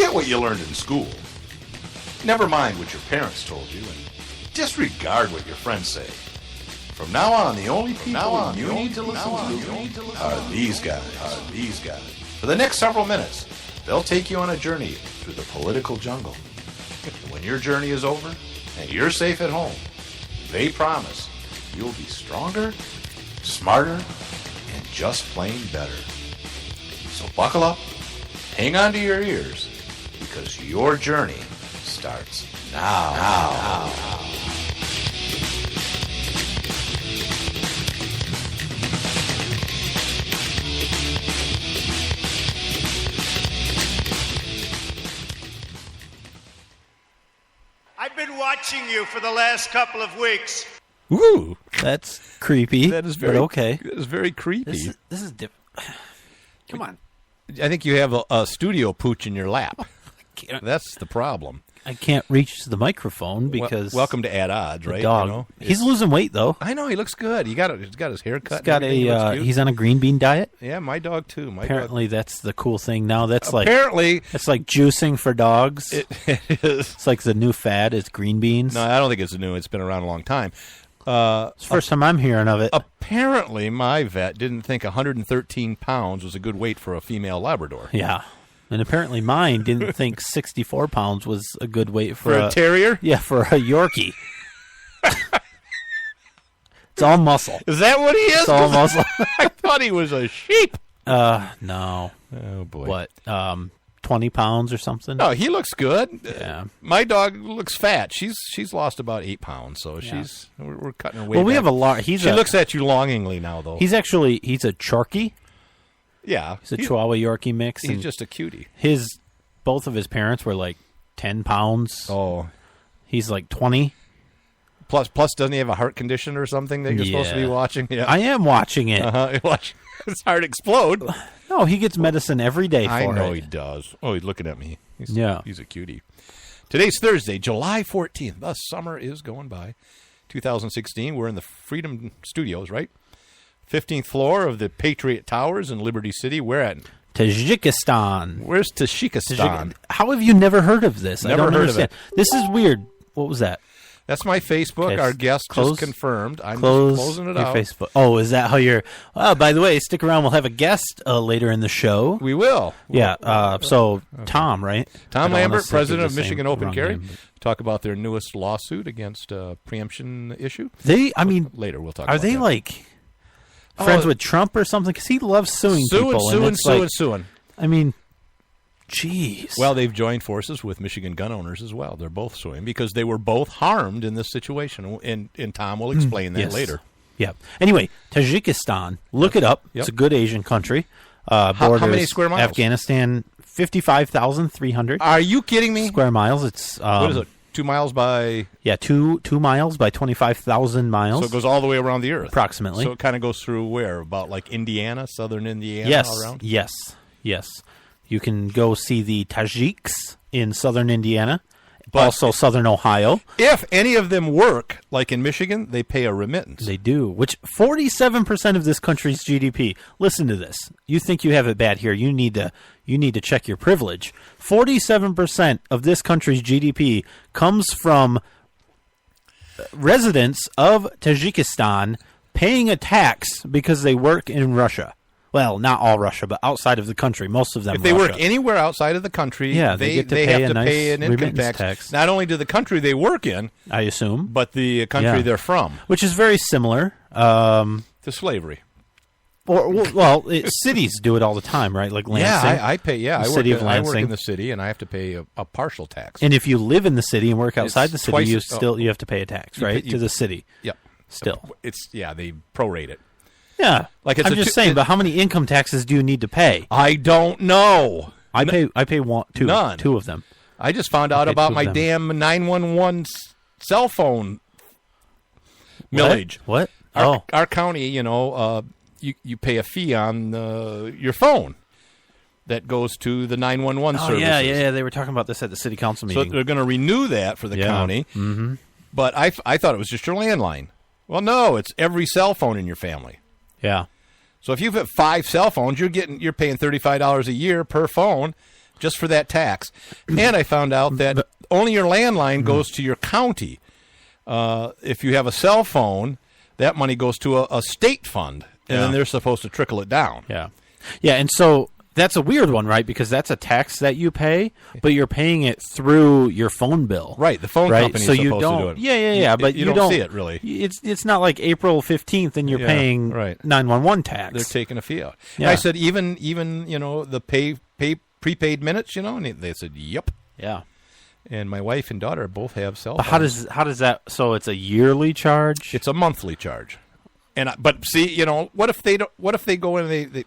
Forget what you learned in school. Never mind what your parents told you, and disregard what your friends say. From now on, the only people you need to listen to are these guys. For the next several minutes, they'll take you on a journey through the political jungle. And when your journey is over and you're safe at home, they promise you'll be stronger, smarter, and just plain better. So buckle up, hang on to your ears, because your journey starts now. I've been watching you for the last couple of weeks. Ooh, That's creepy. that is very but okay. That is very creepy. This is different. Come on. I think you have a studio pooch in your lap. That's the problem. I can't reach the microphone because Welcome to At Odds, the right? dog. You know, He's losing weight though. I know he looks good. He's got his hair cut. He's got he's on a green bean diet. Yeah, my dog too. Apparently, that's the cool thing now. That's like juicing for dogs. It is. It's like the new fad is green beans. No, I don't think it's new. It's been around a long time. It's the first time I'm hearing of it. Apparently, my vet didn't think 113 pounds was a good weight for a female Labrador. Yeah. And apparently mine didn't think 64 pounds was a good weight For a terrier? Yeah, for a Yorkie. It's all muscle. Is that what he is? It's all muscle. I thought he was a sheep. No. Oh, boy. What, 20 pounds or something? No, he looks good. Yeah. My dog looks fat. She's lost about 8 pounds, so we're cutting her weight. Well, we back. have a lot. She looks at you longingly now, though. He's a Chorkie. Yeah. He's a Chihuahua Yorkie mix. He's and just a cutie. Both of his parents were like 10 pounds. Oh. He's like 20. Plus, doesn't he have a heart condition or something that you're supposed to be watching? Yeah. I am watching it. Watch his heart explode. No, he gets medicine every day for it. I know he does. Oh, he's looking at me. He's a cutie. Today's Thursday, July 14th. The summer is going by. 2016. We're in the Freedom Studios, right? 15th floor of the Patriot Towers in Liberty City. We're at Tajikistan. Where's Tajikistan? How have you never heard of this? Never I don't heard understand. of it. This is weird. What was that? That's my Facebook. Okay, Our guest just confirmed. I'm just closing it your out. Facebook. Oh, is that how you're... Oh, by the way, stick around. We'll have a guest later in the show. We will. Yeah. So, Tom, right? Tom Lambert, president of the same Michigan Open wrong Carry. name. Talk about their newest lawsuit against Later preemption issue. We'll talk about are they that. like friends with Trump or something? Because he loves suing people. Suing. I mean, jeez. Well, they've joined forces with Michigan gun owners as well. They're both suing because they were both harmed in this situation, and Tom will explain that later. Yeah. Anyway, Tajikistan, look it up. Yep. It's a good Asian country. How many square miles? Afghanistan, 55,300. Are you kidding me? Square miles. It's what is it? 2 miles by... Yeah, 2 miles by 25,000 miles. So it goes all the way around the earth. Approximately. So it kind of goes through where? About like Indiana, southern Indiana? Yes. All around? Yes. You can go see the Tajiks in southern Indiana, But also southern Ohio. If any of them work, like in Michigan, they pay a remittance. They do, which 47% of this country's GDP. Listen to this. You think you have it bad here. You need to check your privilege. 47% of this country's GDP comes from residents of Tajikistan paying a tax because they work in Russia. Well, not all Russia, but outside of the country. Most of them. If they Russia. work anywhere outside of the country, Yeah, they get to have pay to a nice pay an income remittance tax. tax. Not only to the country they work in, I assume, but the country Yeah. they're from. which is very similar. To slavery. Cities do it all the time, right? Like Lansing. Yeah, I pay. Yeah, The I city work of in Lansing. the city, and I have to pay a partial tax. And if you live in the city and work outside the city, twice- you have to pay a tax, right, to the city. Yep. Still, they prorate it. yeah. Like it's I'm just saying, but how many income taxes do you need to pay? I don't know. I pay None. two of them. I just found out pay about two my of them. damn 911 cell phone millage. What? Our county, you pay a fee on your phone that goes to the 911 services. Yeah. They were talking about this at the city council So meeting. they're going to renew that for the county. Mm-hmm. But I thought it was just your landline. Well, no, it's every cell phone in your family. Yeah. So if you've got 5 cell phones, you're paying $35 a year per phone. just for that tax. And I found out that only your landline goes to your county. If you have a cell phone, that money goes to a state fund, and then they're supposed to trickle it down. Yeah. Yeah, and so that's a weird one, right? Because that's a tax that you pay, but you're paying it through your phone bill. Right, the phone company is supposed to do it. Yeah, but you don't see it, really. It's not like April 15th and you're paying 911 tax. They're taking a fee out. Yeah. And I said, even the prepaid minutes, and they said, yep. Yeah. And my wife and daughter both have cell phones. But how does that? So it's a yearly charge? It's a monthly charge. But see, what if they go in and they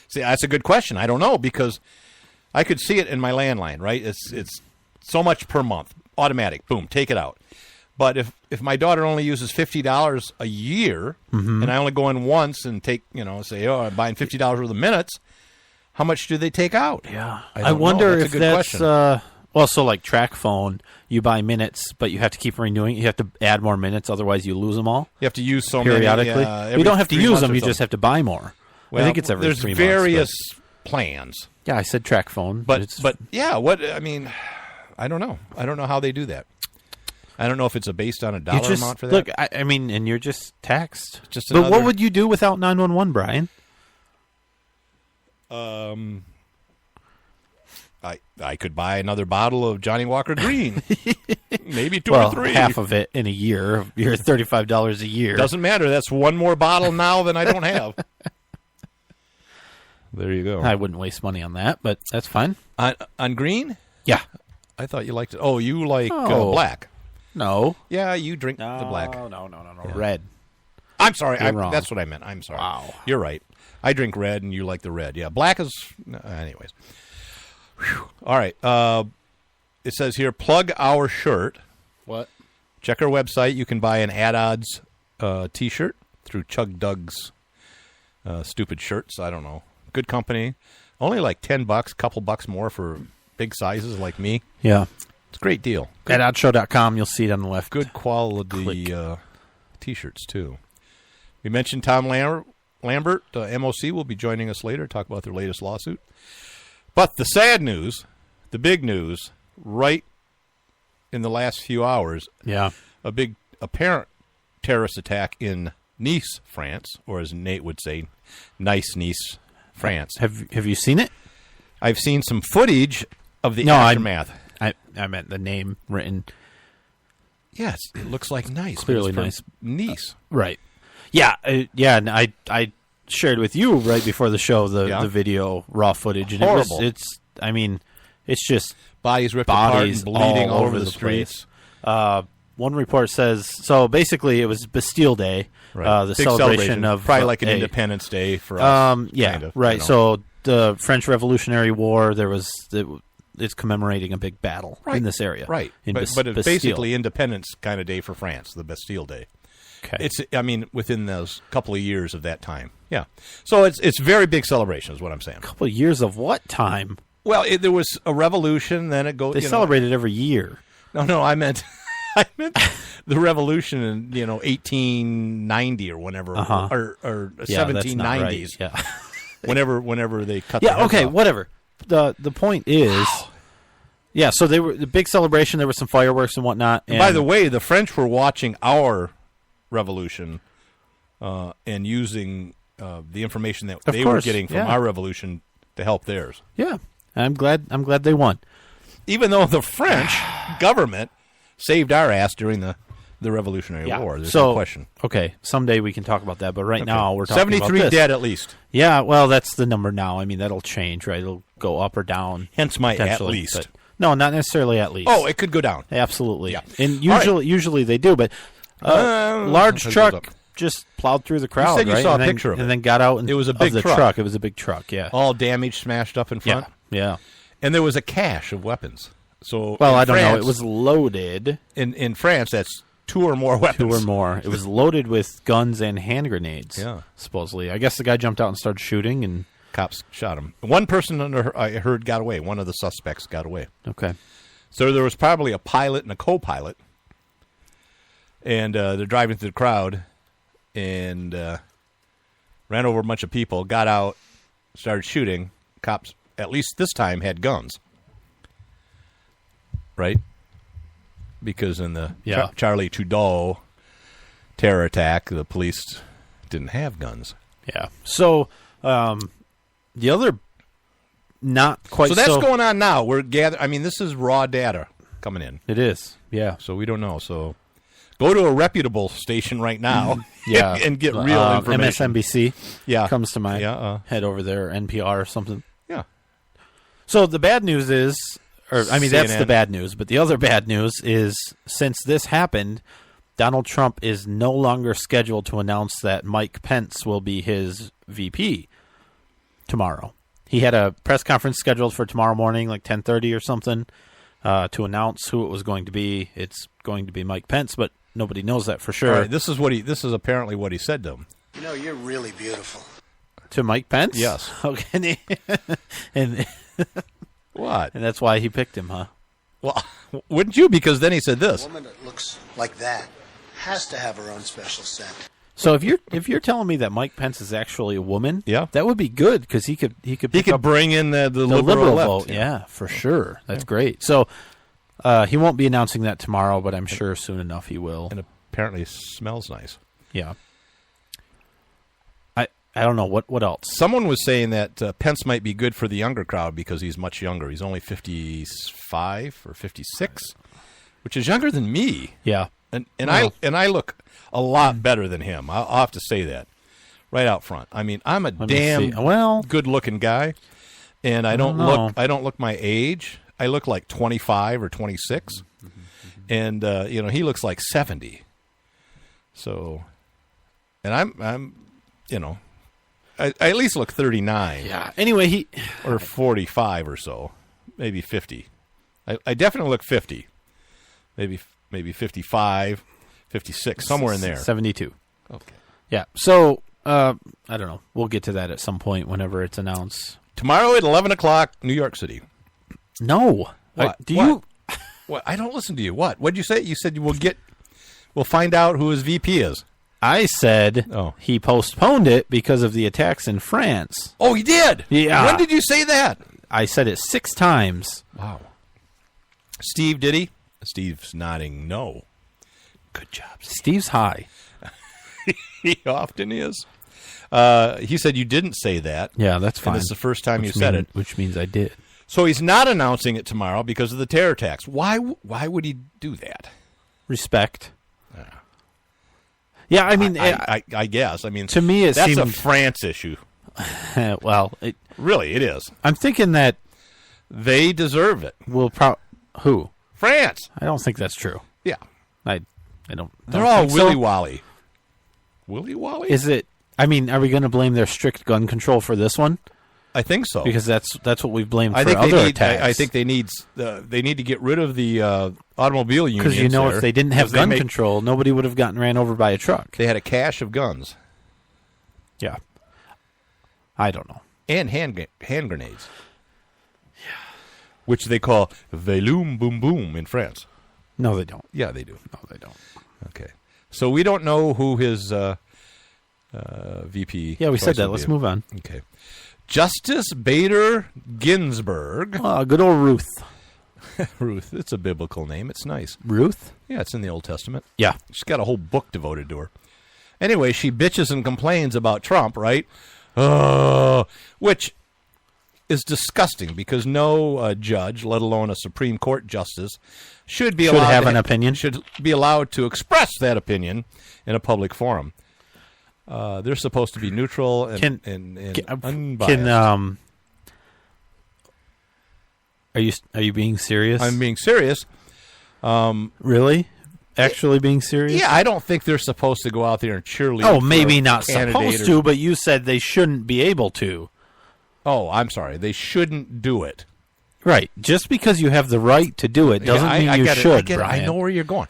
see, that's a good question. I don't know, because I could see it in my landline, right? It's so much per month, automatic. Boom, take it out. But if my daughter only uses $50 a year, and I only go in once and take, say, I'm buying $50 worth of minutes, how much do they take out? Yeah, I wonder if that's so like track phone, you buy minutes, but you have to keep renewing. You have to add more minutes, otherwise you lose them all. You have to use so periodically. Many, you don't have to use them; you just have to buy more. Well, I think it's every 3 months. There's various plans. Yeah, I said track phone, but yeah, I don't know. I don't know how they do that. I don't know if it's based on a dollar amount for that. Look, and you're just taxed. But what would you do without 911, Brian? I could buy another bottle of Johnny Walker Green, maybe two or three. Half of it in a year. You're $35 a year. Doesn't matter. That's one more bottle now than I don't have. There you go. I wouldn't waste money on that, but that's fine. On green? Yeah. I thought you liked it. Oh, you like black? No. Yeah, you drink the black. No. Yeah. Red. I'm sorry. Wrong. That's what I meant. I'm sorry. Wow. You're right. I drink red, and you like the red. Yeah, black is... anyways. Whew. All right. It says here, plug our shirt. What? Check our website. You can buy an Ad Odds T-shirt through Chug Doug's stupid shirts. I don't know. Good company. Only like $10, couple bucks more for big sizes like me. Yeah. It's a great deal. AdOddshow.com. You'll see it on the left. Good quality T-shirts, too. We mentioned Tom Lambert. MOC will be joining us later to talk about their latest lawsuit. But the sad news, the big news, right in the last few hours, a big apparent terrorist attack in Nice, France, or as Nate would say, Nice, France. Have you seen it? I've seen some footage of the aftermath. I meant the name written. Yes, it looks like nice. Clearly nice. Nice. Right. Yeah, and I shared with you right before the show the video raw footage, and horrible. It's just bodies ripped apart and bleeding all over the streets. One report says so. Basically, it was Bastille Day, the celebration of probably like an Independence Day for us. Yeah, kind of, right. So the French Revolutionary War, it's commemorating a big battle in this area, right? But it's basically Independence kind of day for France, the Bastille Day. Okay. It's within those couple of years of that time. Yeah. So it's very big celebration is what I'm saying. A couple of years of what time? Well, there was a revolution, then it goes... They celebrate it every year. No, I meant the revolution in 1890 or whenever, or 1790s. Right. Yeah. whenever they cut the heads off. Whatever. The point is... Yeah, so they were the big celebration, there were some fireworks and whatnot. And by the way, the French were watching our revolution and using the information that they were getting from our revolution to help theirs. Yeah, I'm glad they won. Even though the French government saved our ass during the Revolutionary War, there's no question. Okay, someday we can talk about that, but now we're talking 73 about 73 dead at least. Yeah, well, that's the number now. I mean, that'll change, right? It'll go up or down. Hence my at least. But no, not necessarily at least. Oh, it could go down. Absolutely. Yeah. And usually they do, but large truck just plowed through the crowd. You said you saw a picture of it. And then got out. It was a big truck. It was a big truck, yeah. All damaged, smashed up in front. Yeah. And there was a cache of weapons. So I don't know. It was loaded. In France, that's 2 or more weapons. 2 or more. It was loaded with guns and hand grenades, supposedly. I guess the guy jumped out and started shooting, and cops shot him. One person I heard got away. One of the suspects got away. Okay. So there was probably a pilot and a co-pilot, and they're driving through the crowd, and ran over a bunch of people, got out, started shooting. Cops, at least this time, had guns. right? Because in the Yeah. Charlie Trudeau terror attack, the police didn't have guns. Yeah. So the other not quite so that's going on now. We're gathering. I mean, this is raw data coming in. It is. Yeah. So we don't know. So go to a reputable station right now Yeah. and get real information. MSNBC comes to my head over there, NPR or something. Yeah. So the bad news is, that's CNN. the bad news. But the other bad news is since this happened, Donald Trump is no longer scheduled to announce that Mike Pence will be his VP tomorrow. He had a press conference scheduled for tomorrow morning, like 10:30 or something, to announce who it was going to be. It's going to be Mike Pence, but nobody knows that for sure. All right, this is apparently what he said to him. You know, you're really beautiful. To Mike Pence? Yes. Okay. and What? And that's why he picked him, huh? Well, wouldn't you? Because then he said this. A woman that looks like that has to have her own special scent. So if you're telling me that Mike Pence is actually a woman, yeah, that would be good because he could bring in the liberal left. Vote. Yeah, for sure. That's great. So he won't be announcing that tomorrow, but I'm sure soon enough he will. And apparently smells nice. Yeah. I don't know what else. Someone was saying that Pence might be good for the younger crowd because he's much younger. He's only 55 or 56, which is younger than me. Yeah. And I look a lot better than him. I'll have to say that right out front. I mean, I'm a damn good-looking guy, and I don't look my age. I look like 25 or 26, and he looks like 70. So, and I'm I at least look 39. Yeah. Anyway, or 45 or so, maybe 50. I definitely look 50. Maybe 55, 56, somewhere in there. 72. Okay. Yeah. So I don't know. We'll get to that at some point whenever it's announced. Tomorrow at 11 o'clock, New York City. No. What? What? I don't listen to you. What? What did you say? You said we'll find out who his VP is. I said he postponed it because of the attacks in France. Oh, he did? Yeah. When did you say that? I said it 6 times. Wow. Steve, did he? Steve's nodding no. Good job, Steve. Steve's high. He often is. He said you didn't say that. Yeah, that's fine. And it's the first time you said it. Which means I did. So he's not announcing it tomorrow because of the terror attacks. Why would he do that? Respect. Yeah, I mean... I guess. I mean, to me, that's a France issue. Well... Really, it is. I'm thinking that... They deserve it. Who? France. I don't think that's true. Yeah. I don't. They're all willy-wally. Willy-wally? Is it? I mean, are we going to blame their strict gun control for this one? I think so. Because that's what we've blamed for other attacks. I think they need to get rid of the automobile unions. Because if they didn't have gun control, nobody would have gotten ran over by a truck. They had a cache of guns. Yeah. I don't know. And hand grenades. Yeah. Which they call veloum boom boom in France. No, they don't. Yeah, they do. No, they don't. Okay. So we don't know who his VP. Yeah, we said that. Let's move on. Okay. Justice Bader Ginsberg. Good old Ruth. Ruth. It's a biblical name. It's nice. Ruth? Yeah, it's in the Old Testament. Yeah. She's got a whole book devoted to her. Anyway, she bitches and complains about Trump, right? Which is disgusting because no judge, let alone a Supreme Court justice, should have an opinion. Should be allowed to express that opinion in a public forum. They're supposed to be neutral and unbiased. Are you being serious? I'm being serious. Really? Actually being serious? Yeah, I don't think they're supposed to go out there and cheerlead. Oh, maybe not supposed to, but you said they shouldn't be able to. Oh, I'm sorry. They shouldn't do it. Right. Just because you have the right to do it doesn't mean you should, Brian. I know where you're going.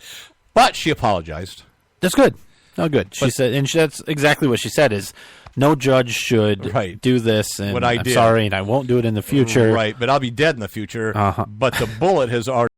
But she apologized. That's good. No, good. She said, and that's exactly what she said is, no judge should do this, and I'm sorry, and I won't do it in the future. Right, but I'll be dead in the future. But the bullet has already